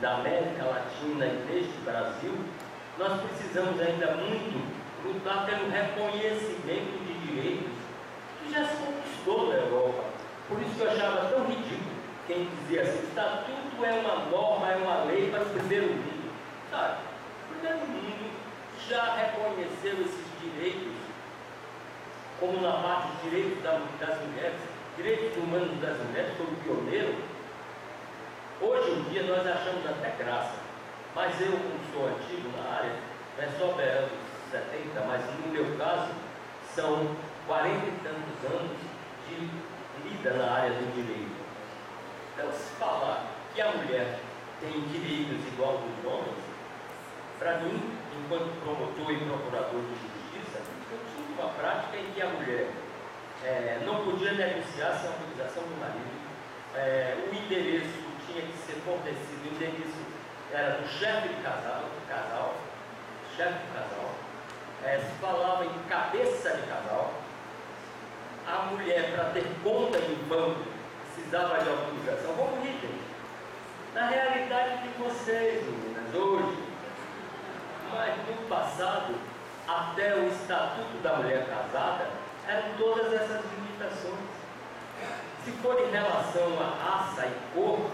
da América Latina e deste Brasil, nós precisamos ainda muito lutar pelo reconhecimento de direitos que já se conquistou na Europa. Por isso que eu achava tão ridículo quem dizia assim: o estatuto é uma norma, é uma lei para o primeiro mundo. Sabe, o primeiro mundo já reconheceu esses direitos, como na parte de direitos das mulheres, direitos humanos das mulheres, foi o pioneiro. Hoje em dia nós achamos até graça, mas eu, como sou antigo na área, não é só anos 70, mas no meu caso são 40 e tantos anos de lida na área do direito. Então, se falar que a mulher tem direitos igual aos dos homens, para mim, enquanto promotor e procurador de justiça, eu tive uma prática em que a mulher não podia negociar sem autorização do marido. O endereço tinha que ser fornecido, o endereço era do chefe de casal, chefe do casal. Se falava em cabeça de casal. A mulher, para ter conta em banco, precisava de autorização. Vamos rir, gente. Na realidade de vocês, meninas, hoje, mas no passado, até o Estatuto da Mulher Casada, eram todas essas limitações. Se for em relação à raça e cor,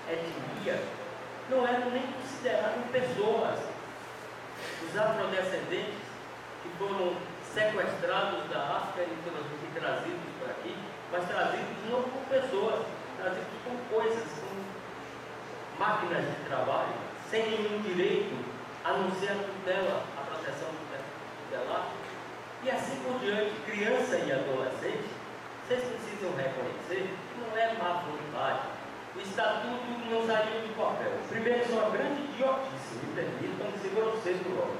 etnia, não eram nem consideradas pessoas. Os afrodescendentes que foram sequestrados da África e trazidos para aqui, mas trazidos não como pessoas, trazidos como coisas, como máquinas de trabalho, sem nenhum direito, a não ser a tutela, a proteção tutelar, e assim por diante. Criança e adolescente, vocês precisam reconhecer que não é má vontade. O estatuto não saiu do papel. Primeiro, isso é uma grande idiotice, me permitam ser grosseiro logo.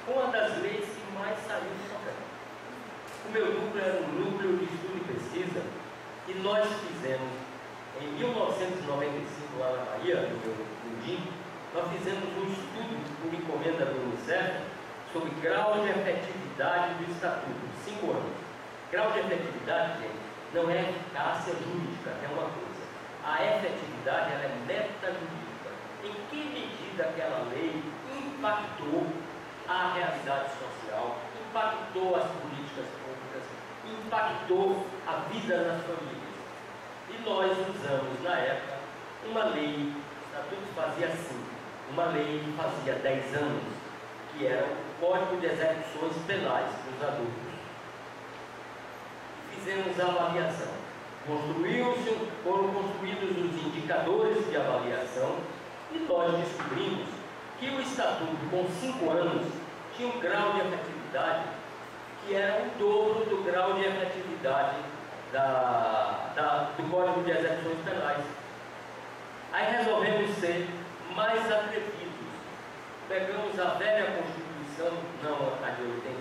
Uma das leis que mais saiu do papel. O meu núcleo era um núcleo de estudo e pesquisa, e nós fizemos, em 1995, lá na Bahia, no meu DIN, nós fizemos um estudo por encomenda do UNICEF sobre grau de efetividade do estatuto, 5 anos. Grau de efetividade, gente, não é eficácia jurídica, é uma coisa. A efetividade, ela é metajurídica. Em que medida aquela lei impactou a realidade social, impactou as políticas públicas, impactou a vida das famílias. E nós usamos, na época, uma lei, o estatuto fazia assim, uma lei que fazia 10 anos, que era o Código de Execuções Penais dos Adultos. Fizemos a avaliação. Foram construídos os indicadores de avaliação e nós descobrimos que o estatuto, com 5 anos, tinha um grau de efetividade que era o dobro do grau de efetividade do Código de Execuções Penais. Aí resolvemos ser mais atrevidos. Pegamos a velha Constituição, não a de 80,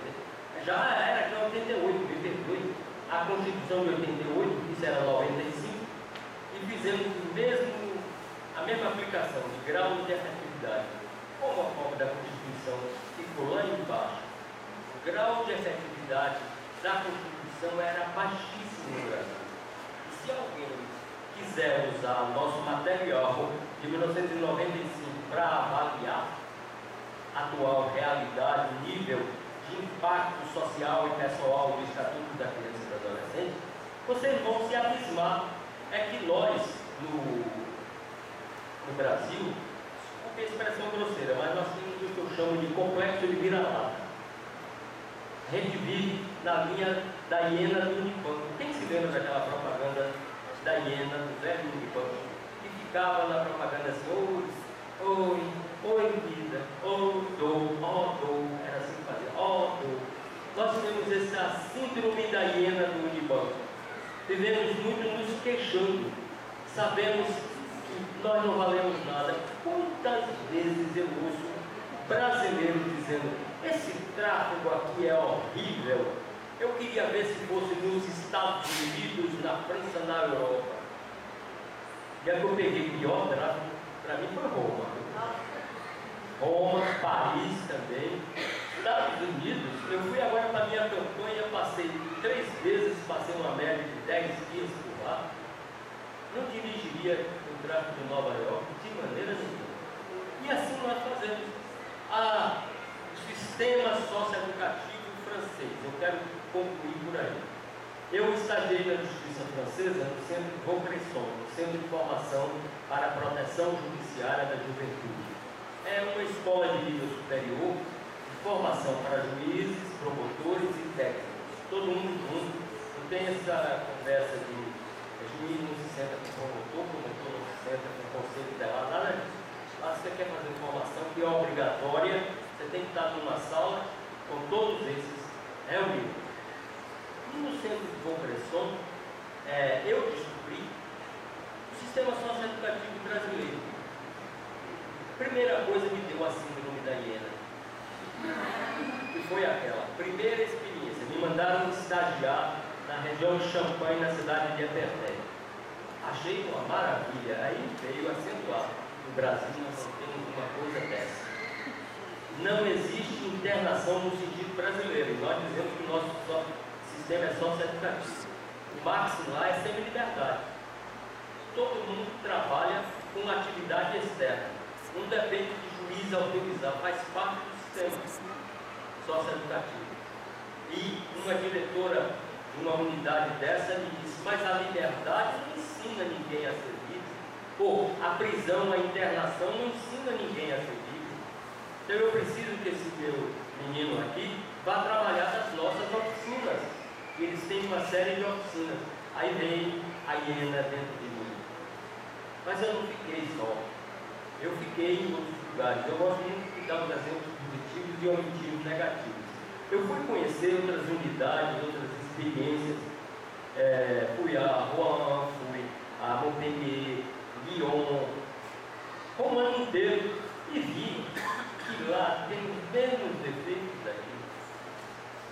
já era de 88, me perdoe, a Constituição de 88, isso era 95, e fizemos a mesma aplicação de grau de efetividade. Como a cópia da Constituição ficou lá embaixo, o grau de efetividade da Constituição era baixíssimo no Brasil. E se alguém quiser usar nosso material de 1995 para avaliar a atual realidade, o nível de impacto social e pessoal do Estatuto da Criança e do Adolescente, vocês vão se abismar. É que nós, no Brasil, desculpe a expressão grosseira, mas nós temos o que eu chamo de complexo de vira-lata. A gente vive na linha da hiena do Unibanco. Quem se lembra daquela propaganda da hiena, do velho Unibanco, que ficava na propaganda assim: oi vida, dou, era assim que fazia, dou. Nós temos essa síndrome da hiena do Unibanco. Vivemos muito nos queixando, sabemos que nós não valemos nada. Quantas vezes eu ouço brasileiros dizendo: esse tráfego aqui é horrível, eu queria ver se fosse nos Estados Unidos, na França, na Europa. E a que eu peguei pior tráfego, para mim foi Roma, Paris também, Estados Unidos. Eu fui agora para a minha campanha, passei 3 vezes, passei uma média de 10 dias por lá. Não dirigiria o tráfego de Nova York de maneira nenhuma. Eu estagiei na Justiça Francesa no Centro Vaucresson, no Centro de Formação para a Proteção Judiciária da Juventude. É uma escola de nível superior de formação para juízes, promotores e técnicos. Todo mundo junto. Não tem essa conversa de juiz não se senta com promotor não se senta com conselho tutelar, nada disso. Lá você quer fazer formação que é obrigatória, você tem que estar numa sala com todos esses reunidos. E no Centro de Vaucresson, eu descobri o sistema socioeducativo brasileiro. Primeira coisa que deu a síndrome da hiena, que foi aquela primeira experiência. Me mandaram estagiar na região de Champagne, na cidade de Epernay. Achei uma maravilha. Aí veio acentuar. No Brasil nós não temos uma coisa dessa. Não existe internação no sentido brasileiro. E nós dizemos que o nosso sistema é socioeducativo. O máximo lá é semi-liberdade. Todo mundo trabalha com atividade externa. Não depende de juiz autorizar, faz parte do sistema socioeducativo. E uma diretora de uma unidade dessa me disse, mas a liberdade não ensina ninguém a ser livre. Pô, a prisão, a internação não ensina ninguém a ser livre. Então eu preciso que esse meu menino aqui vá trabalhar nas nossas oficinas. E eles têm uma série de oficinas. Aí vem a hiena dentro de mim. Mas eu não fiquei só. Eu fiquei em outros lugares. Eu gosto muito de dar os exemplos positivos e omitir os negativos. Eu fui conhecer outras unidades, outras experiências. Fui a Rouen, fui a Montpellier, Lyon, o ano inteiro, e vi que lá tem os mesmos defeitos daqui.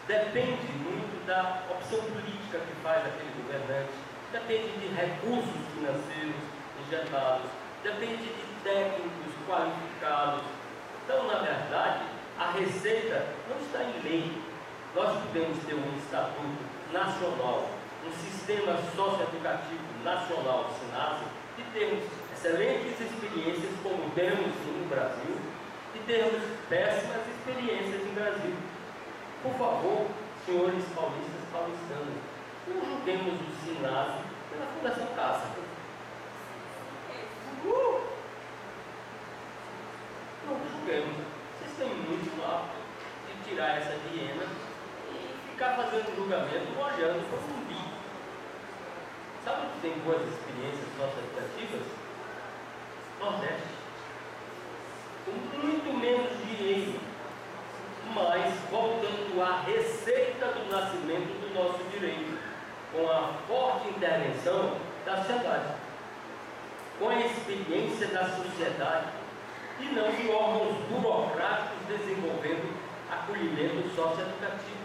Depende muito da opção política que faz aquele governante, depende de recursos financeiros injetados, depende de técnicos qualificados. Então, na verdade, a receita não está em lei. Nós podemos ter um estatuto nacional, um sistema socioeducativo nacional, SINASE, e termos excelentes experiências, como temos no Brasil, e termos péssimas experiências no Brasil. Por favor, senhores paulistanos, não julguemos o SINASE pela Fundação Casa. Não julguemos. Vocês têm muito lá de tirar essa hiena e ficar fazendo julgamento, olhando como um bicho. Sabe que tem boas experiências socioeducativas? Nordeste. Com muito menos dinheiro, mas voltando à receita do nascimento do nosso direito, com a forte intervenção da sociedade, com a experiência da sociedade, e não de órgãos burocráticos desenvolvendo acolhimento socioeducativo.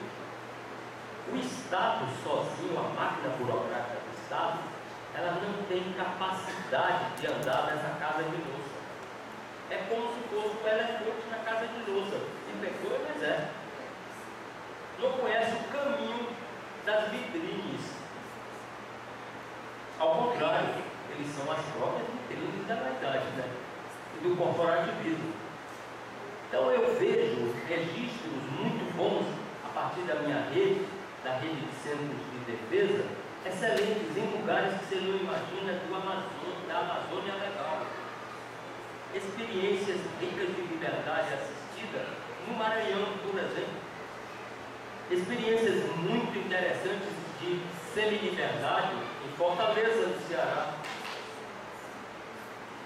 O Estado sozinho, a máquina burocrática do Estado, ela não tem capacidade de andar nessa casa de louça. É como se fosse um elefante na casa de louça. Se pegou, mas é. Não conhece o caminho das vitrines. Ao contrário, eles são as próprias vitrines da vaidade, né? E do corporativismo. Então eu vejo registros muito bons a partir da minha rede, da rede de centros de defesa, excelentes em lugares que você não imagina da Amazônia legal. Experiências ricas de liberdade assistida no Maranhão, por exemplo. Experiências muito interessantes de semi-liberdade em Fortaleza, no Ceará.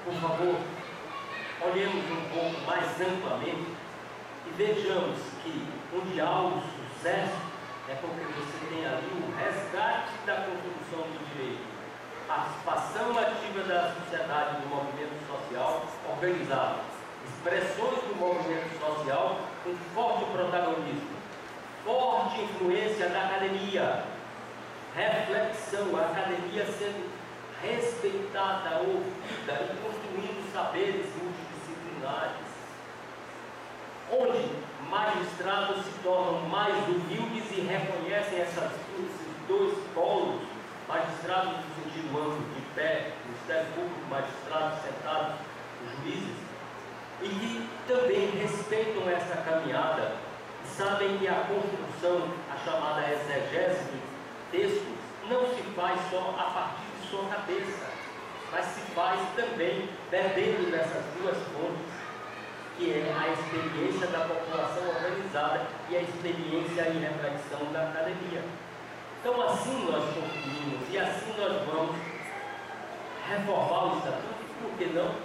Por favor, olhemos um pouco mais amplamente e vejamos que onde há o sucesso é porque você tem ali o resgate da construção do direito, participação ativa da sociedade no movimento social organizado, expressões do movimento social com forte protagonismo, forte influência da academia, reflexão, a academia sendo respeitada, ouvida e construindo saberes multidisciplinares, onde magistrados se tornam mais humildes e reconhecem esses dois polos, magistrados no sentido amplo, de pé, Ministério Público, magistrados sentados, juízes, e que também respeitam essa caminhada e sabem que a construção, a chamada exegese textos não se faz só a partir de sua cabeça, mas se faz também bebendo dessas duas fontes, que é a experiência da população organizada e a experiência em reflexão da academia. Então, assim nós construímos e assim nós vamos reformar o Estatuto. Por que não?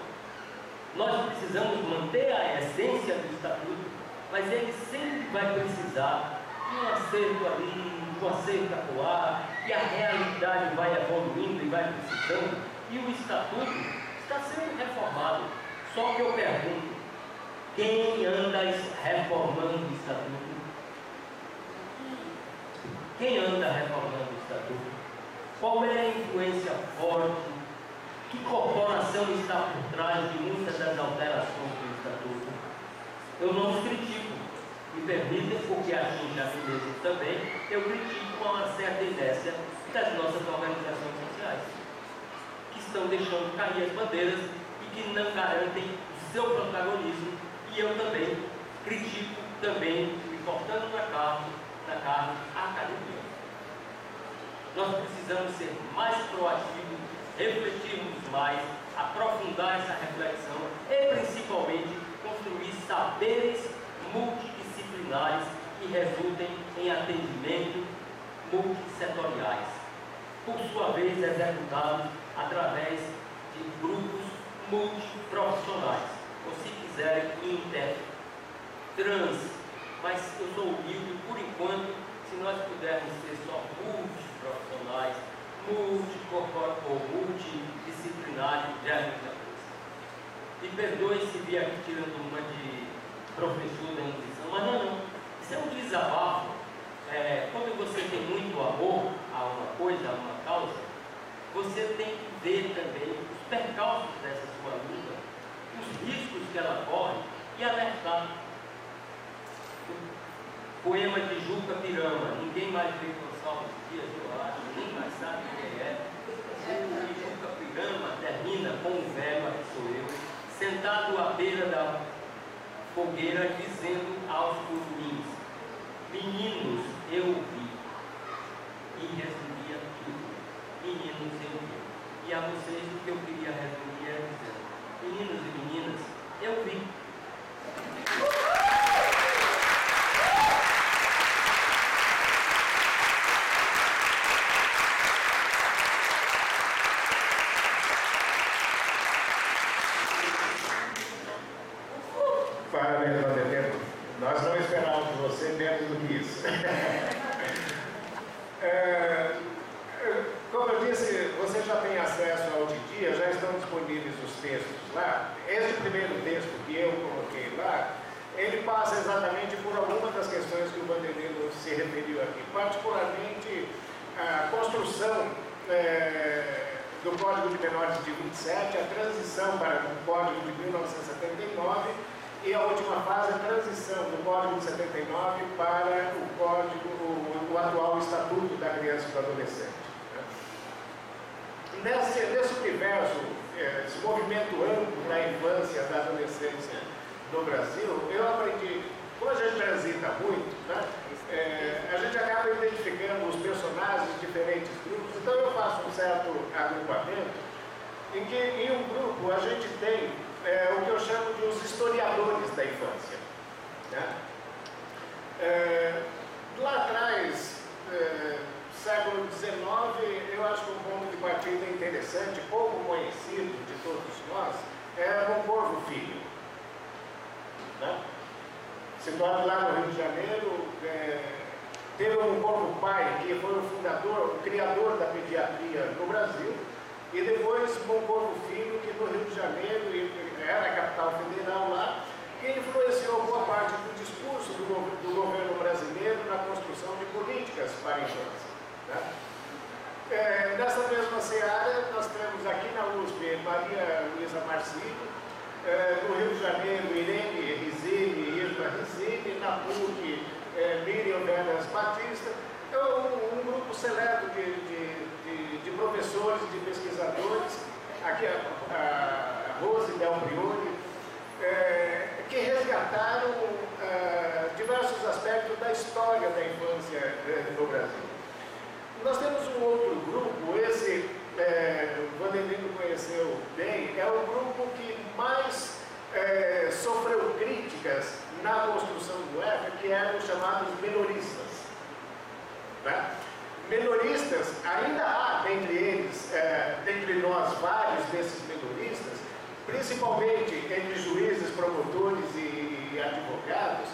Nós precisamos manter a essência do Estatuto, mas ele sempre vai precisar de um acerto ali, de um acerto acolá, e a realidade vai evoluindo e vai precisando, e o Estatuto está sendo reformado. Só que eu pergunto, quem anda reformando o Estatuto? Quem anda reformando o Estatuto? Qual é a influência forte? Que corporação está por trás de muitas das alterações do Estatuto? Eu não os critico, me permitem, porque acho que já mesmo também, eu critico com uma certa inércia das nossas organizações sociais, que estão deixando cair as bandeiras e que não garantem o seu protagonismo, e eu também critico, também, me cortando na carne, a academia. Nós precisamos ser mais proativos, refletirmos mais, aprofundar essa reflexão e principalmente construir saberes multidisciplinares que resultem em atendimento multissetoriais, por sua vez executados através de grupos multiprofissionais, ou se quiserem trans, mas eu sou humilde, por enquanto, se nós pudermos ser só multiprofissionais, multidisciplinares, já é muita coisa. E perdoe se vier aqui tirando uma de professor da Inquisição, mas não, isso é um desabafo. Quando você tem muito amor a uma coisa, a uma causa, você tem que ver também os percalços dessa sua luta, os riscos que ela corre e alertar. Poema de Juca Pirama, ninguém mais vê Gonçalves Dias, eu acho, ninguém mais sabe quem é. O Juca Pirama termina com o velho, que sou eu, sentado à beira da fogueira, dizendo aos curumins: meninos, eu vi. E resumia tudo: meninos, eu vi. E a vocês o que eu queria resumir é dizer: meninos e meninas, eu vi. Parabéns, Valdemiro. Nós não esperávamos de você menos do que isso. Como eu disse, você já tem acesso ao dia, já estão disponíveis os textos lá. Este primeiro texto que eu coloquei lá, ele passa exatamente por algumas das questões que o Vanderlei se referiu aqui, particularmente a construção do Código de Menores de 27, a transição para o Código de 1979 e a última fase, a transição do Código de 79 para o atual Estatuto da Criança e do Adolescente. Nesse universo, esse movimento amplo da infância e da adolescência no Brasil, eu aprendi, como a gente transita muito, né, a gente acaba identificando os personagens de diferentes grupos, então eu faço um certo agrupamento em que em um grupo a gente tem o que eu chamo de os historiadores da infância. Né? Lá atrás, século XIX, eu acho que um ponto de partida interessante, pouco conhecido de todos nós, era o Corvo Filho. Né? Situado lá no Rio de Janeiro, teve um Corvo Pai, que foi o fundador, o criador da pediatria no Brasil, e depois Bom Corvo Filho, que no Rio de Janeiro era a capital federal lá, que influenciou boa parte do discurso do governo brasileiro na construção de políticas para a infância. Né? Nessa mesma seara, nós temos aqui na USP Maria Luísa Marcilli, no Rio de Janeiro Irene Rizzini, Isma Rizzini, na PUC Miriam Veras Batista, um grupo seleto de professores, de pesquisadores, aqui a Rose Del Priori, que resgataram diversos aspectos da história da infância no Brasil. Nós temos um outro grupo, esse o Vanderlino conheceu bem, é o grupo que mais sofreu críticas na construção do ECA, que eram os chamados menoristas. Né? Menoristas, ainda há dentre eles, dentre nós, vários desses menoristas, principalmente entre juízes, promotores e advogados,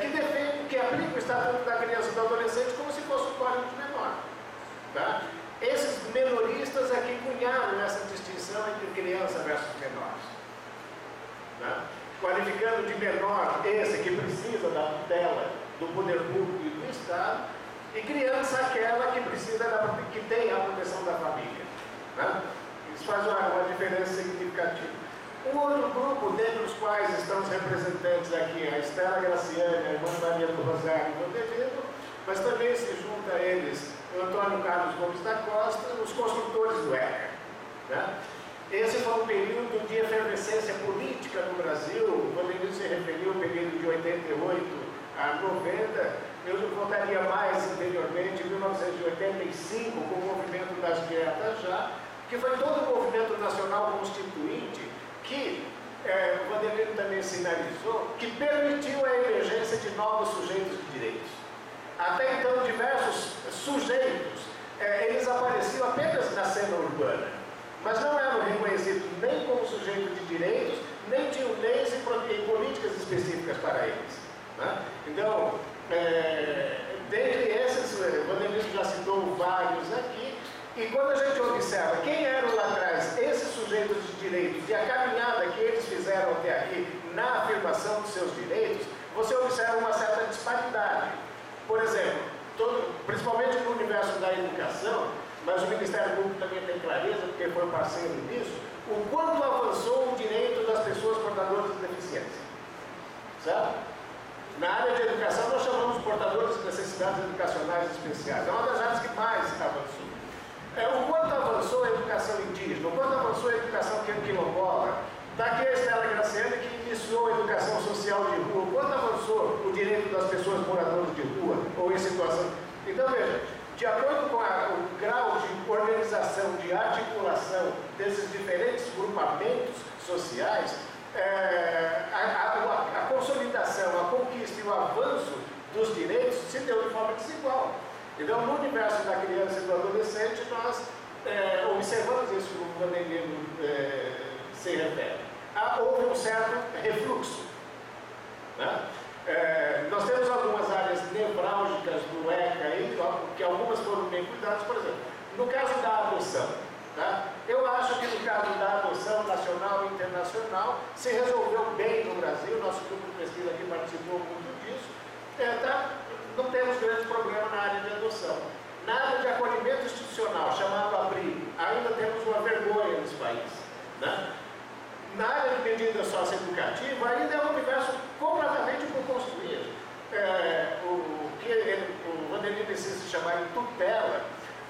que defendem, que aplicam o Estatuto da Criança e do Adolescente como se fosse um código de menor. Tá? Esses menoristas é que cunharam essa distinção entre criança versus menores. Tá? Qualificando de menor esse que precisa da tutela do poder público e do Estado, e criança aquela que precisa que tem a proteção da família. Tá? Isso faz uma diferença significativa. Um outro grupo, dentre os quais estão os representantes aqui, a Estela Graciane, a irmã Maria do Rosário e o Vanderlino, mas também se junta a eles o Antônio Carlos Gomes da Costa, os construtores do ECA. Né? Esse foi um período de efervescência política no Brasil, o Vanderlino se referiu ao período de 88 a 90, eu voltaria mais anteriormente, em 1985, com o movimento das dietas já, que foi todo o movimento nacional constituinte que, o Vanderlino também sinalizou, que permitiu a emergência de novos sujeitos de direitos. Até então, diversos sujeitos, eles apareciam apenas na cena urbana, mas não eram reconhecidos nem como sujeito de direitos, nem tinham leis e políticas específicas para eles. Né? Então, dentre esses, o Vanderlino já citou vários aqui, e quando a gente observa quem eram lá atrás esses sujeitos de direitos e a caminhada que eles fizeram até aqui na afirmação dos seus direitos, você observa uma certa disparidade. Por exemplo, principalmente no universo da educação, mas o Ministério Público também tem clareza, porque foi parceiro nisso, o quanto avançou o direito das pessoas portadoras de deficiência. Certo? Na área de educação, nós chamamos de portadores de necessidades educacionais especiais. É uma das áreas que mais avançou. O quanto avançou a educação indígena, o quanto avançou a educação quilombola. Daqui a Estela Graciane, que iniciou a educação social de rua, o quanto avançou o direito das pessoas moradoras de rua, ou em situação. Então, veja, de acordo com o grau de organização, de articulação desses diferentes grupamentos sociais, a consolidação, a conquista e o avanço dos direitos se deu de forma desigual. Então, no universo da criança e do adolescente, nós observamos isso como o Vanderlino se refere. Houve um certo refluxo. Né? Nós temos algumas áreas nevrálgicas do ECA aí, que algumas foram bem cuidadas, por exemplo, no caso da adoção. Tá? Eu acho que no caso da adoção nacional e internacional se resolveu bem no Brasil, nosso grupo de pesquisa aqui participou muito disso. Não temos grande problema na área de adoção. Na área de acolhimento institucional, chamado abrigo, ainda temos uma vergonha nesse país. Né? Na área de medida socioeducativa, ainda é um universo completamente por construir. O que o Vanderlino precisa se chamar de tutela,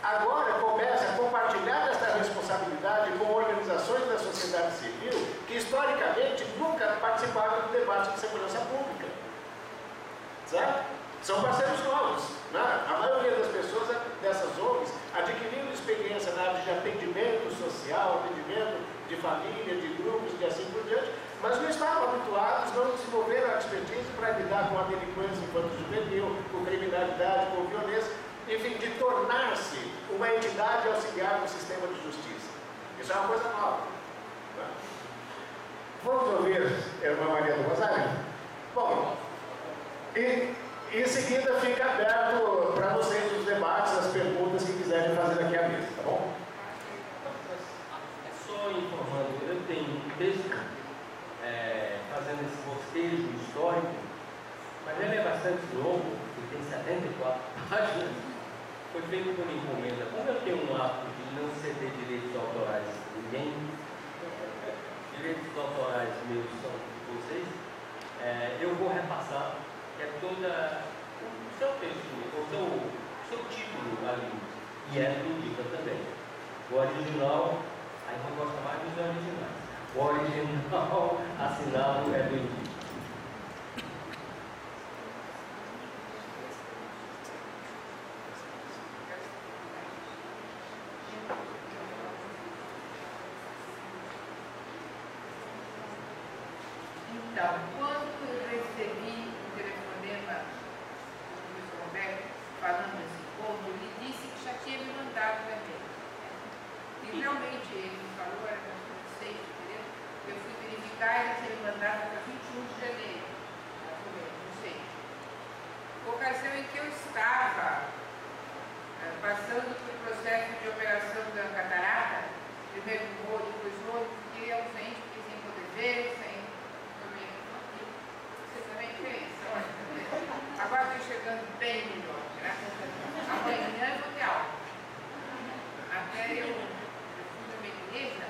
agora começa a compartilhar essa responsabilidade com organizações da sociedade civil que, historicamente, nunca participaram do debate de segurança pública. Certo? São parceiros novos. Né? A maioria das pessoas dessas ONGs adquiriram experiência na área de atendimento social, atendimento de família, de grupos e assim por diante, mas não estavam habituados, não desenvolveram a expertise para lidar com a delinquência infanto-juvenil, com criminalidade, com violência, enfim, de tornar-se uma entidade auxiliar no sistema de justiça. Isso é uma coisa nova. Né? Vamos ouvir a irmã Maria do Rosário? Bom, em seguida fica aberto para vocês os debates, as perguntas que quiserem fazer aqui à mesa, tá bom? Só informando, eu tenho um texto fazendo esse bocejo histórico, mas ele é bastante longo, ele tem 74 páginas, foi feito por encomenda. Como eu tenho um hábito de não ceder direitos autorais a ninguém, direitos autorais meus são de vocês, eu vou repassar. É toda o seu texto, o seu título ali, e do indica também. O original, aí eu gosto mais dos originais. O original assinado do indica. Então, quando eu recebi o telefonema do professor Roberto falando desse encontro, ele disse que já tinha me mandado também. E realmente ele me falou, era no 6 de fevereiro, eu fui verificar e ele tinha me mandado para 21 de janeiro, não sei. Ocasião em que eu estava passando por processo de operação da catarata, primeiro no olho, depois no olho, fiquei ausente, fiquei sem poder ver, sem comer. Você também fez? Agora estou chegando bem melhor, graças a Deus. Amanhã eu vou ter aula. Até eu fui numa igreja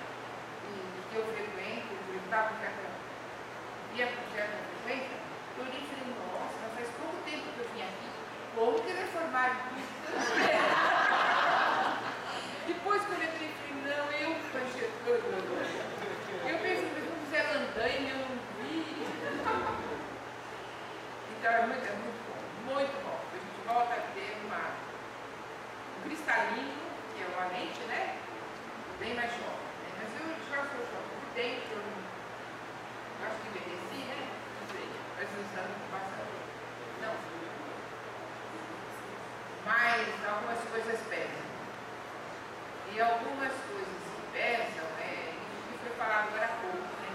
que eu frequento, eu estava ia com certa frequência, eu olhei e falei, nossa, mas faz pouco tempo que eu vim aqui, como que reformaram tudo? Depois que eu lembrei, falei, não, eu pensei, mas não fizer andaime, eu não vi. Então é muito bom, muito bom. A gente volta a ter um cristalino, que é uma lente, né? Bem mais jovem. Né? Mas eu já sou jovem por dentro, eu acho que envelheci, né? Não sei, mas uns anos passaram. Não. Mas algumas coisas pesam. E algumas coisas que pesam, isso que foi falado agora há pouco, né?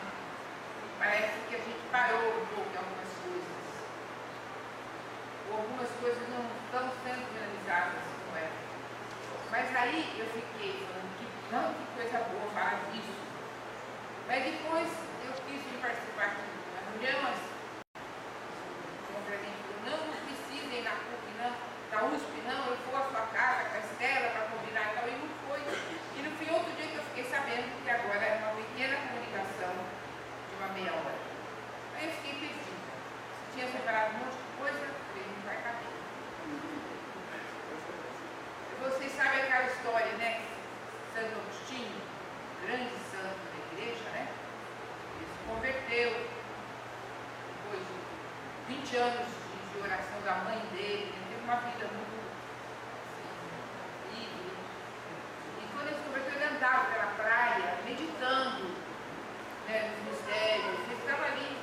Parece que a gente parou um pouco em algumas coisas. Ou algumas coisas não estão sendo realizadas como eram. Mas aí eu fiquei falando que coisa boa falar disso. Mas depois eu quis participar de uma reunião, não precisem na PUC, não, da USP, não, eu vou à sua casa, com a Estela, para combinar e tal, e não foi. E no fim, outro dia que eu fiquei sabendo que agora era uma pequena comunicação de uma meia hora. Aí eu fiquei perdida. Tinha separado um monte de coisa, falei, não vai caber. Vocês sabem aquela história, né? Santo Agostinho, grande santo da igreja, né? Ele se converteu depois de 20 anos de oração da mãe dele, ele teve uma vida muito livre. E quando ele se converteu, ele andava pela praia, meditando, né, nos mistérios. Ele estava ali,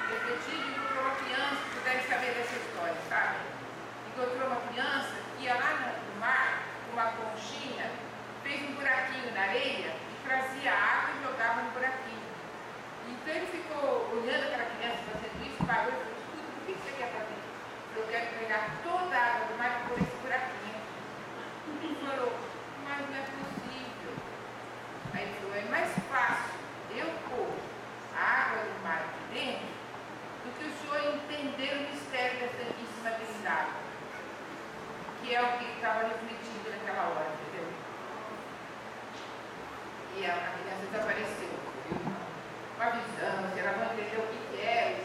refletindo, e encontrou uma criança, que deve saber dessa história, sabe? Encontrou uma criança que ia lá no mar, com uma conchinha, fez um buraquinho na areia e trazia água e jogava no buraquinho. Então ele ficou olhando aquela criança fazendo isso, parou e falou, escuta, por que você quer fazer isso? Eu quero pegar toda a água do mar e pôr esse buraquinho. Ele falou, mas não é possível. Aí ele falou, é mais fácil eu pôr a água do mar aqui dentro do que o senhor entender o mistério da Santíssima Trindade, que é o que estava refletindo naquela hora, entendeu? E a criança desapareceu. Uma visão, se ela não entendeu o que é,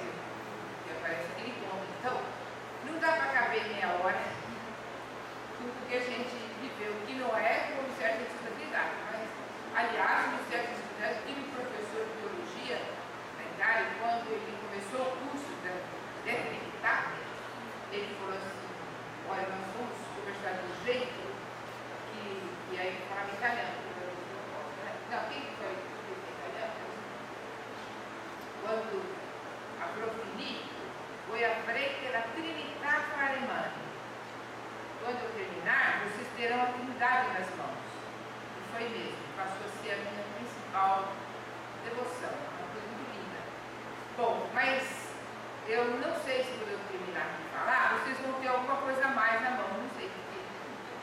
que aparece aquele ponto. Então, não dá para caber meia hora tudo que a gente viveu, que não é como certa responsabilidade. Mas, aliás, no certo responsabilidade, tive um professor de teologia na Itália, quando ele começou o curso da Detectar, ele falou assim, olha, nós vamos conversar de um jeito que aí ele falava italiano. Não, quem que foi italiano? Quando a Profini foi a frente da Trinità Alemã. Quando eu terminar, vocês terão a Trindade nas mãos. E foi mesmo, passou a ser a minha principal devoção, uma coisa muito linda. Bom, mas eu não sei se quando eu terminar de falar, vocês vão ter alguma coisa a mais na mão, não sei porquê.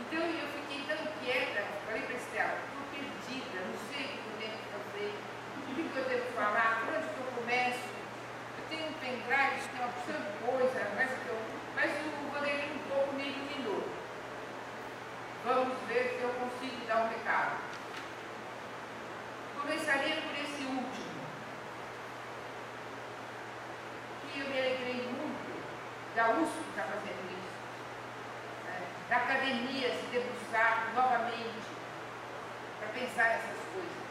Então eu fiquei tão inquieta, falei para a Estela, estou perdida, não sei o que eu tenho que fazer, o que eu devo falar, por onde que eu começo. Eu tenho um pendrive, tem uma opção de coisa, mas o Vanderlei um pouco me iluminou. Vamos ver se eu consigo dar um recado. Começaria por esse último, que eu me alegrei muito da USP estar fazendo isso, né? Da academia se debruçar novamente para pensar nessas coisas.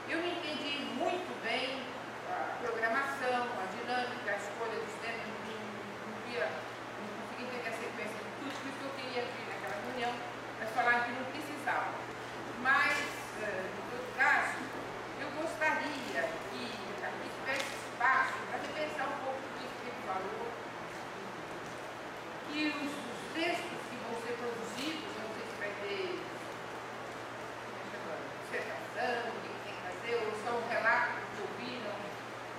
Eu me entendi muito bem a programação, a dinâmica, a escolha dos temas, não consegui entender a sequência de tudo, por isso que eu queria vir naquela reunião, mas falaram que não precisava. Mas, em todo caso, eu gostaria que aqui tivesse espaço para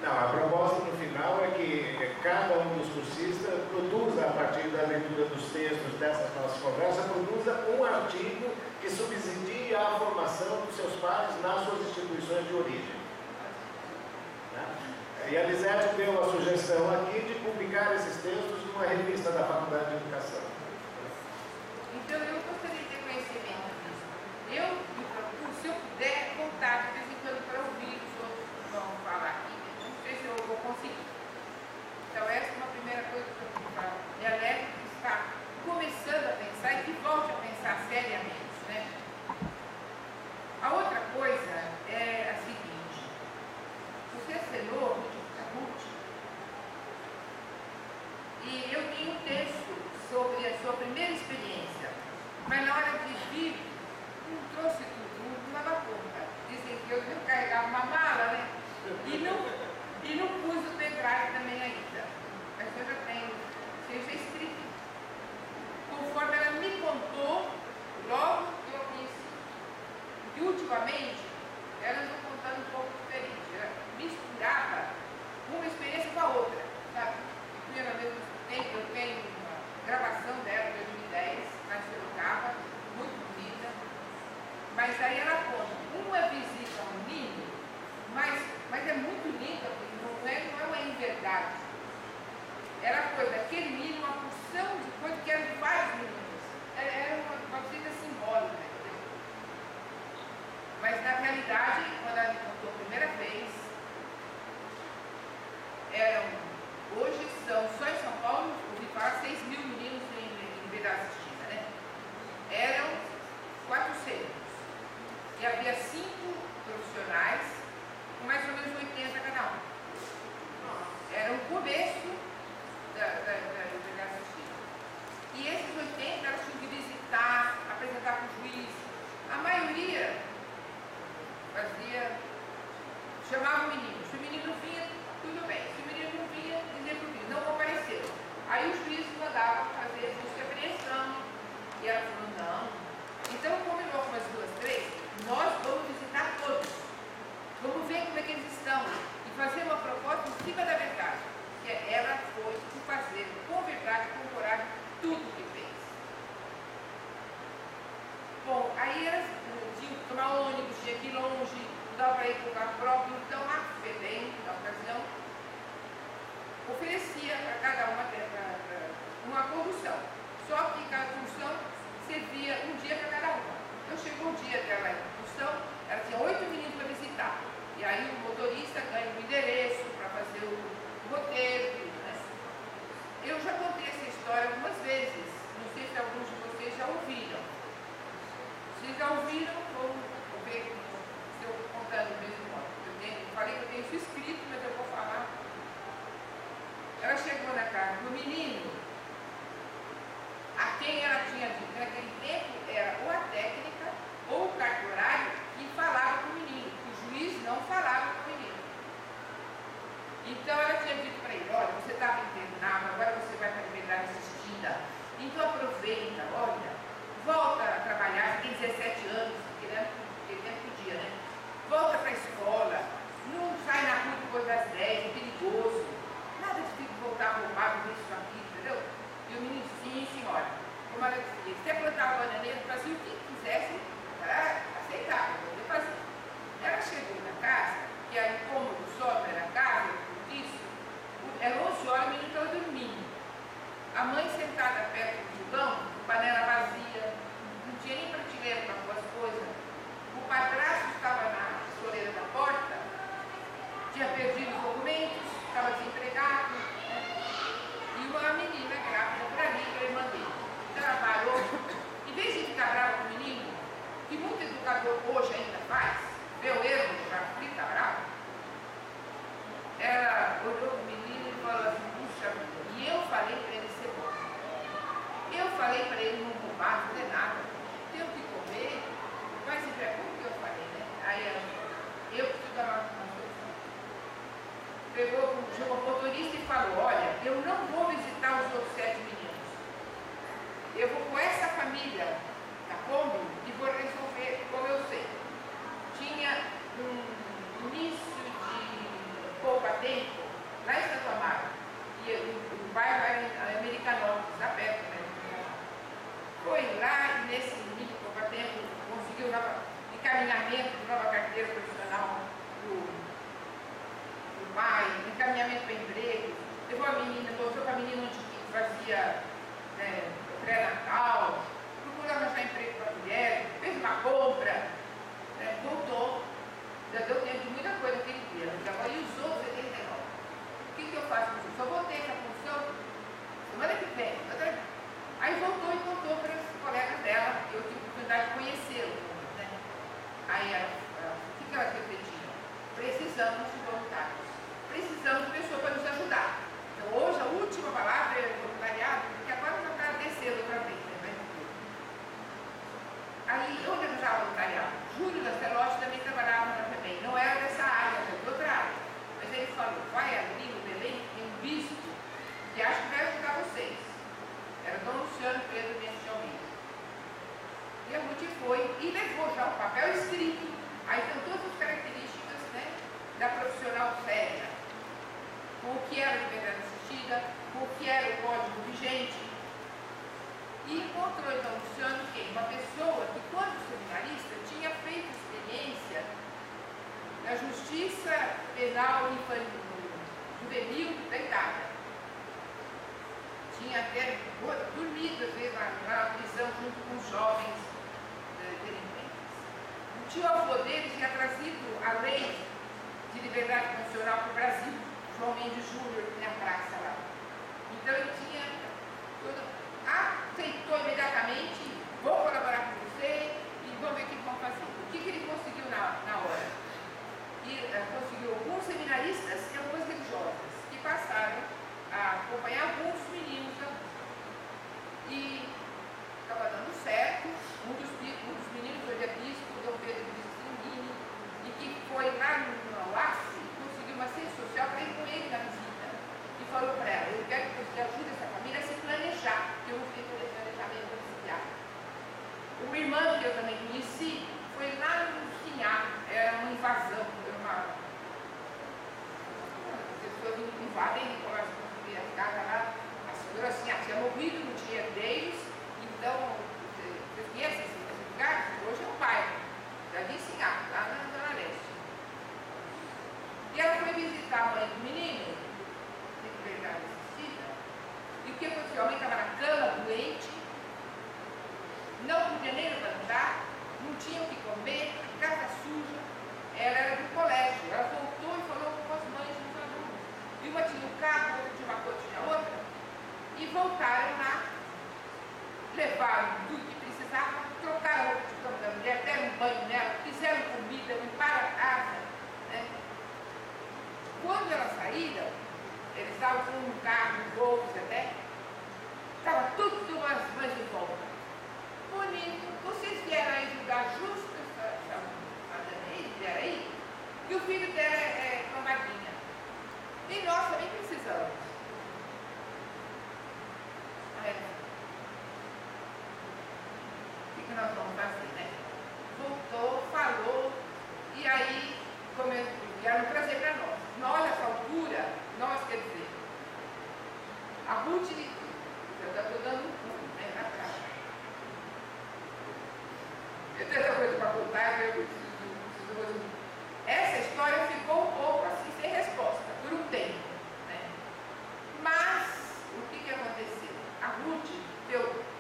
Não, a proposta no final é que cada um dos cursistas produza, a partir da leitura dos textos dessas nossas conversas, produza um artigo que subsidie a formação dos seus pares nas suas instituições de origem. E a Lisete deu a sugestão aqui de publicar esses textos numa revista da Faculdade de Educação. Então, eu gostaria de ter conhecimento disso. Eu me procuro, se eu puder, contar de vez em quando para ouvir os outros que vão falar aqui. Não sei se eu vou conseguir. Então, essa é uma primeira coisa que eu vou falar. Me alegro que está começando a pensar e que volte a pensar seriamente, né? A outra coisa é a seguinte. Você assinou e eu li um texto sobre a sua primeira experiência, mas na hora de vir, não trouxe tudo, não dava conta. Dizem que eu carregava uma mala, né? E não pus o pendrive também ainda. Mas eu já tenho, seja escrito. Conforme ela me contou, logo que eu conheci. E ultimamente, ela andou contando um pouco diferente. Ela misturava uma experiência com a outra, sabe? Eu tenho uma gravação dela de 2010, na Sorocaba, muito bonita. Mas aí ela conta uma visita ao ninho, mas é muito linda, porque não é em verdade. Ela foi daquele ninho uma porção de coisa que eram vários meninos. Era uma visita simbólica, entendeu? Mas na realidade, quando ela me contou a primeira vez, hoje são, só em São Paulo, ouvi falar 6 mil meninos em vida assistida, né? Eram 400. E havia 5 profissionais, com mais ou menos 80 cada um. Era o começo da vida assistida. E esses 80 elas tinham que visitar, apresentar para o juiz. A maioria chamava o menino. Se o menino vinha, tudo bem. Se o menino não vinha, dizia para o juiz, não compareceu. Aí o juiz mandava fazer busca e apreensão. E ela falou, não. Então combinou com umas 2, 3, nós vamos visitar todos. Vamos ver como é que eles estão. E fazer uma proposta em cima da verdade. Que ela foi fazer com verdade, com coragem, tudo que fez. Bom, aí elas tinham que tomar ônibus, tinha que ir longe, não dava para ir com o carro próprio. Então a FEBEM, na ocasião, oferecia para cada uma condução. Só que cada condução servia um dia para cada uma. Então chegou o dia dela em condução, ela tinha 8 meninos para visitar. E aí o motorista ganha o endereço para fazer o roteiro, né? Eu já contei essa história algumas vezes. Não sei se alguns de vocês já ouviram. Se já ouviram, vou ver se eu contando do mesmo modo. Eu falei que eu tenho isso escrito, mas eu vou falar. Ela chegou na casa do menino, a quem ela tinha dito que naquele tempo era ou a técnica ou o cartorário que falava com o menino, que o juiz não falava com o menino. Então ela tinha dito para ele, olha, você estava internado, agora você vai para a liberdade assistida, então aproveita, olha, volta a trabalhar, você tem 17 anos, porque ele podia, né? Volta para a escola, não sai na rua depois das 10, é perigoso, nada de ter que voltar roubado, isso aqui, entendeu? E o menino, sim, senhora, como ela dizia, se você plantava bananeira, fazia o que quisesse, ela aceitava, podia fazer. Ela chegou na casa, que era o cômodo só, era a casa, isso, era 11 horas, o menino estava dormindo. A mãe sentada perto do fogão, panela vazia, não tinha nem prateleira para pôr as coisas. O padrasto estava na soleira da porta, tinha perdido os documentos, estava desempregado, né? E uma menina grávida para mim, que eu mandei. Então ela parou, em vez de ficar brava com o menino, que muito educador hoje ainda faz, vê o erro, já fica bravo, ela olhou para o menino e falou assim, puxa, e eu falei para ele ser bom. Eu falei para ele não roubar, não fazer nada. Tenho que comer, mas se pergunta o que eu falei, né? Aí ela falou, eu preciso dar uma solução. Pegou o motorista e falou, olha, eu não vou visitar os outros 7 meninos. Eu vou com essa família na Kombi e vou resolver como eu sei. Tinha um início de pouca Tempo, lá em Santo Amaro. E o bairro era Americanópolis, lá perto, né? Foi lá e nesse mini Poupa Tempo conseguiu encaminhamento de nova carteira profissional do pai, encaminhamento para emprego. Levou a menina, mostrou para a menina onde fazia pré-natal, procurava achar emprego para a mulher, fez uma compra, voltou. Já deu tempo de muita coisa aquele dia, e usou 79. O que eu faço com isso? Só voltei essa função semana que vem. Aí voltou e contou para os colegas dela, eu tive a oportunidade de conhecê-lo. Né? Aí o que elas refletiram? Precisamos de voluntários, precisamos de pessoas para nos ajudar. Então hoje a última palavra é o voluntariado, porque agora já está descendo outra vez. Né? Aí onde eu já voluntariado? Júlio Lancelotti também trabalhava na FEBEM, não era dessa área, era de outra área. Mas ele falou, vai ali no Belém, tem um bispo que acho que vai ajudar vocês. Era Dom Luciano Pedro Mendes de Almeida. E a Ruth foi e levou já o papel escrito. Aí estão todas as características, né, da profissional séria. Com o que era a liberdade assistida, com o que era o código vigente. E encontrou então Luciano quem? Uma pessoa que, quando seminarista, tinha feito experiência na Justiça Penal Infantil Juvenil da Itália. Tinha até dormido, às vezes, na prisão junto com os jovens delinquentes. O tio-avô dele tinha trazido a lei de liberdade condicional para o Brasil, João Mendes Júnior, na praça lá. Então ele tinha aceitou imediatamente, vou colaborar com você e vamos ver o que vão fazer. O que ele conseguiu na hora? Conseguiu alguns seminaristas e algumas religiosas que passaram a acompanhar alguns meninos e estava dando certo. Um dos meninos foi de bispo, Dom Pedro Bispo, e que foi lá no Lace e conseguiu uma assistência social para ir com ele na visita. E falou para ela, eu quero que você ajude essa família a se planejar, porque eu não fiz planejamento domiciliar. Uma irmã que eu também conheci foi lá no Sinhá, era uma invasão, as pessoas invadem e começam a construir as casas lá. A senhora Sinhá tinha morrido no dinheiro deles, então, vocês conhecem esse lugar? Hoje é um bairro, dali em Sinhá, lá na Zona Leste. E ela foi visitar a mãe do menino, de liberdade assistida, e o que aconteceu? A mãe estava na cama, doente, não podia nem levantar, não tinha o que comer, a casa suja, ela era do colégio, ela voltou e falou com as mães dos alunos. E uma tinha um carro, outra tinha uma coisa, tinha outra, e voltaram lá, levaram tudo que precisava, trocaram a roupa de cama da mulher, deram um banho nela, fizeram comida, limparam a casa. Né? Quando elas saíram, eles estavam com um carro, um Volks até, estava tudo as mães de volta. Bonito, vocês vieram aí julgar justo a Danaí, vieram aí, e o filho dela é cambadinha. E nós também precisamos. Aí, o que nós vamos fazer, né? Voltou, falou, e aí vieram trazer para nós. Nós, nessa altura, quer dizer, a Ruth, eu estou dando um pulo, né, na praia. Eu tenho essa coisa para contar, eu preciso. Essa história ficou um pouco assim, sem resposta, por um tempo. Né? Mas, o que aconteceu? A Ruth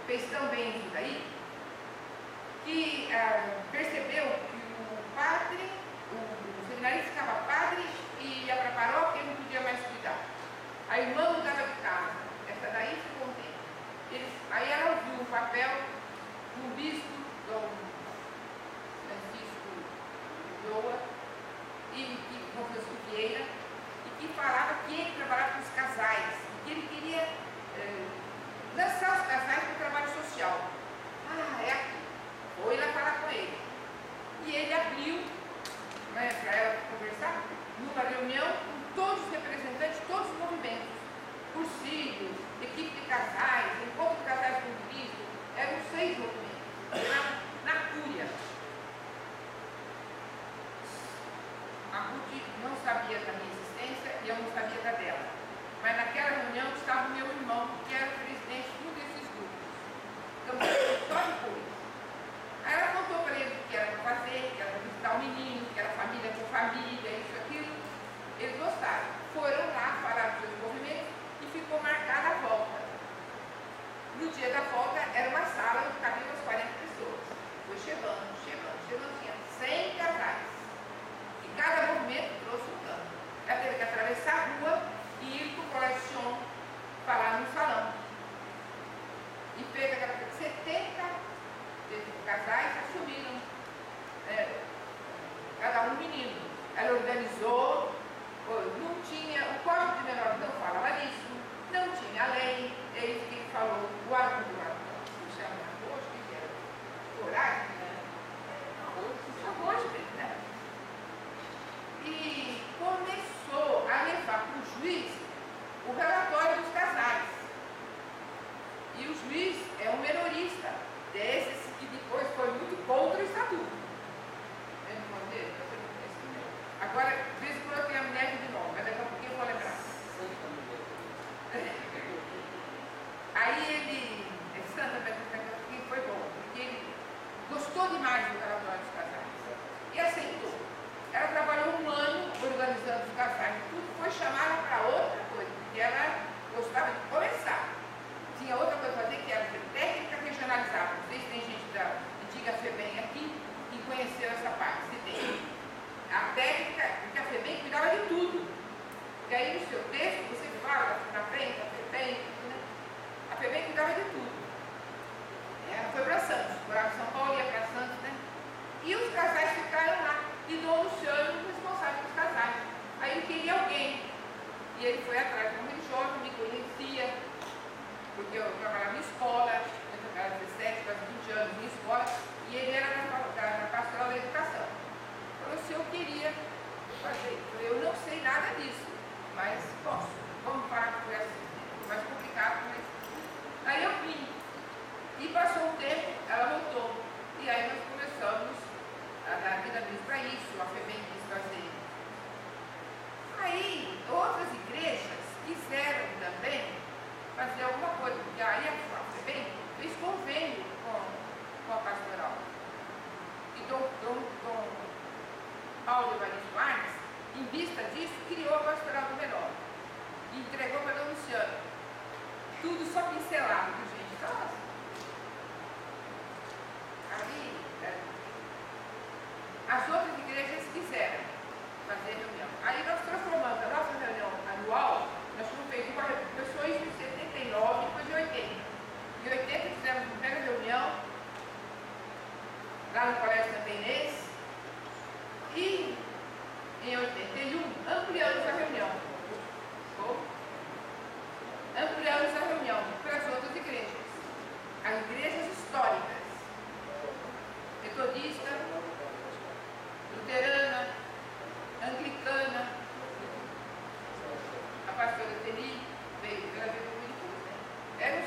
fez tão bem isso daí, que percebeu que o padre, o seminarista ficava padre e ia para a paróquia e não podia mais cuidar. A irmã mudava de casa, essa daí ficou um tempo. Aí ela ouviu um papel do bispo, Dom Francisco Doa, e Dom Francisco Vieira, e que falava que ele trabalhava com os casais, que ele queria lançar os casais para o trabalho social. É aqui. Foi lá falar com ele. E ele abriu, né, para ela conversar, numa reunião com todos os representantes de todos os movimentos. Cursilhos, equipe de casais, encontro de casais com Cristo, eram 6 movimentos, na Cúria. A Ruth não sabia da minha existência e eu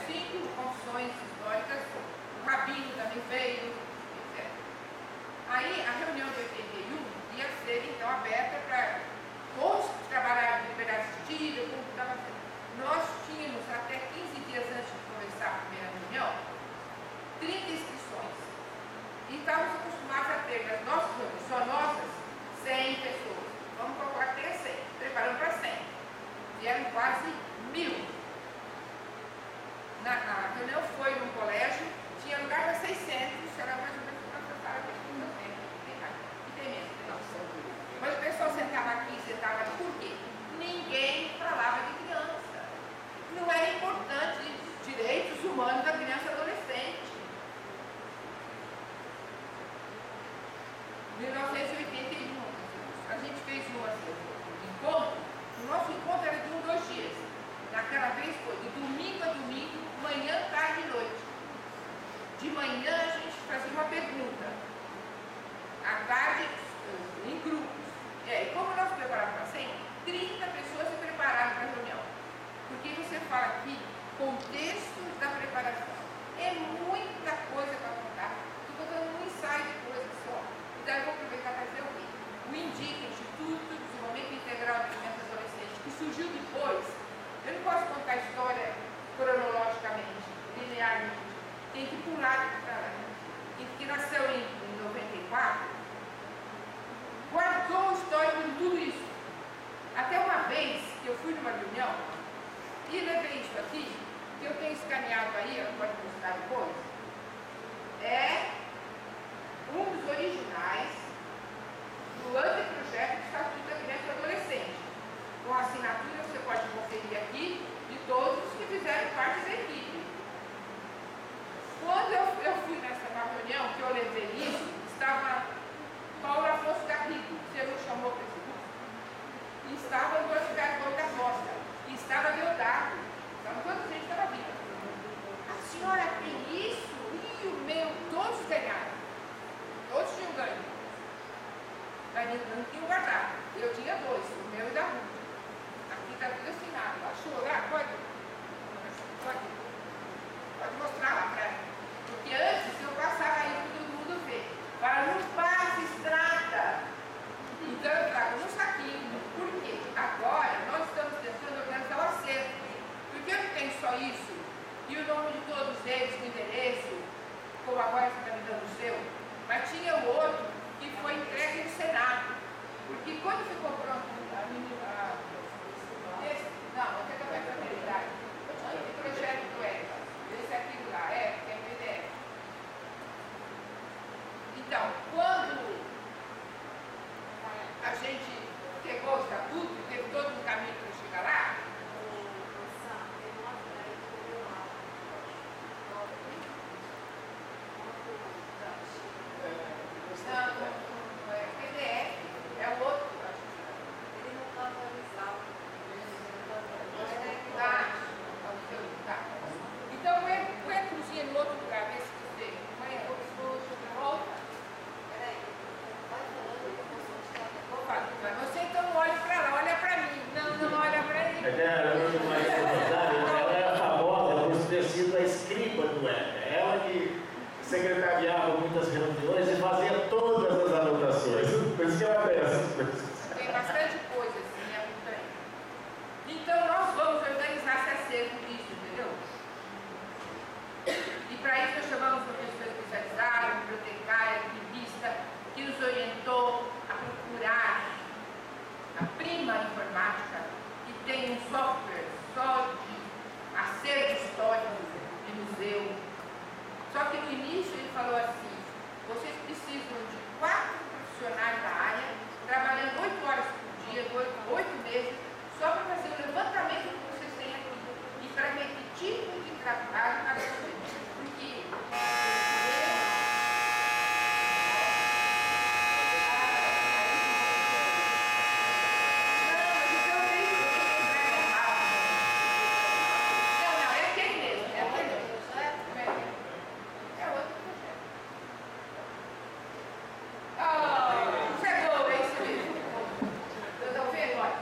5 confissões históricas, o Rabino também veio, etc. Aí a reunião de 81 ia ser então aberta para todos que trabalharam em liberdade assistida, como estava sendo. Nós tínhamos até 15 dias antes de começar a primeira reunião, 30 inscrições. E estávamos acostumados a ter nas nossas reuniões, só nossas, 100 pessoas. Vamos colocar até 100, preparando para 100. Vieram quase 1000. A reunião foi num colégio, tinha lugar para 600, era mais ou menos uma sala de estudo, e tem menos. Mas o pessoal sentava aqui, sentava ali, por quê? Ninguém falava de criança. Não era importante direitos humanos da criança e adolescente. 1981, a gente fez um encontro. O nosso encontro era de 2 dias. Naquela vez foi de domingo a domingo, manhã, tarde e noite. De manhã a gente fazia uma pergunta. À tarde, em grupos. E aí, como nós preparávamos para 100, 30 pessoas se prepararam para a reunião. Porque você fala aqui, contexto da preparação. É muita coisa para contar. Estou dando um ensaio de coisa só. Então eu vou aproveitar para dizer o quê? O INDIC, Instituto de Desenvolvimento Integral de Crianças e Adolescentes, que surgiu depois, eu não posso contar a história cronologicamente, linearmente. Tem que pular para lá. Que nasceu em 94, guardou o histórico de tudo isso. Até uma vez que eu fui numa reunião e levei isso aqui, que eu tenho escaneado aí, eu posso mostrar depois, é um dos originais do anteprojeto do Estatuto da Criança e Adolescente. Com a assinatura, você pode conferir aqui, de todos os que fizeram parte da equipe. Quando eu fui nessa reunião, que eu levei isso, estava Paulo Afonso Garrido, você não chamou para esse grupo? E estava o Antônio Gargão da Costa, e estava Deodato, então toda a gente estava viva. A senhora tem isso? E o meu, todos ganharam. Todos tinham ganho. Mas não tinham guardado. Eu tinha 2, o meu e da Ruth. Aqui está tudo assinado. Achou lá? Pode mostrar lá para mim. Porque antes eu passava aí para todo mundo ver. Para não passa, estrada. Então eu trago no saquinho. Por quê? Agora nós estamos tentando organizar o acervo. Porque eu não tenho só isso. E o nome de todos eles, o endereço, como agora você está me dando o seu. Mas tinha o outro que foi entregue no Senado. Porque quando ficou pronto não, aqui também é familiaridade. O projeto do ECA, esse aqui lá, tem PDF. Então, quando a gente pegou o estatuto, teve todo um caminho para chegar lá, não é PDF, é o outro. Ele não está atualizado. Tá. Então, põe a cruzinha no outro lugar, vê se você. Põe a volta. Peraí. Vai falando que eu posso mostrar. Você então olha para lá, olha para mim. Não olha para ele. Ela era famosa por ter sido a escriba do ECA. Ela que secretariava muitas reuniões e fazia todas as anotações. Por isso que ela tem essas coisas. Tem bastante coisa assim, é muito bem. Então nós vamos organizar esse acervo disso, entendeu? E para isso nós chamamos uma pessoa especializada, bibliotecária, arquivista, que nos orientou a procurar a Prima Informática, que tem um software só de acervo histórico de museu. Só que no início ele falou assim, vocês precisam de 4 profissionais da área, trabalhando 8 horas por dia, 8 meses, só para fazer o levantamento que vocês têm aqui. E para ver que tipo de trabalho cada um. Porque chegou, é isso mesmo. Estão vendo? Olha,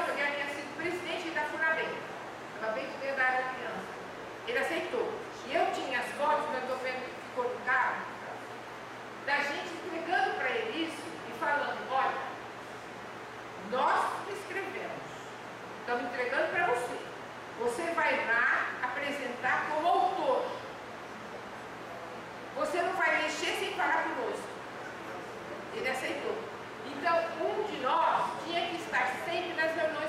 criança, ele tinha sido presidente da FUNABEM, estava bem de da área da criança. Ele aceitou. E eu tinha as fotos, eu estou vendo que ficou no carro, da gente entregando para ele isso e falando, olha, nós escrevemos, estamos entregando para você. Você vai lá apresentar como autor. Você não vai mexer sem falar conosco. Ele aceitou. Então, um de nós tinha que estar sempre nas reuniões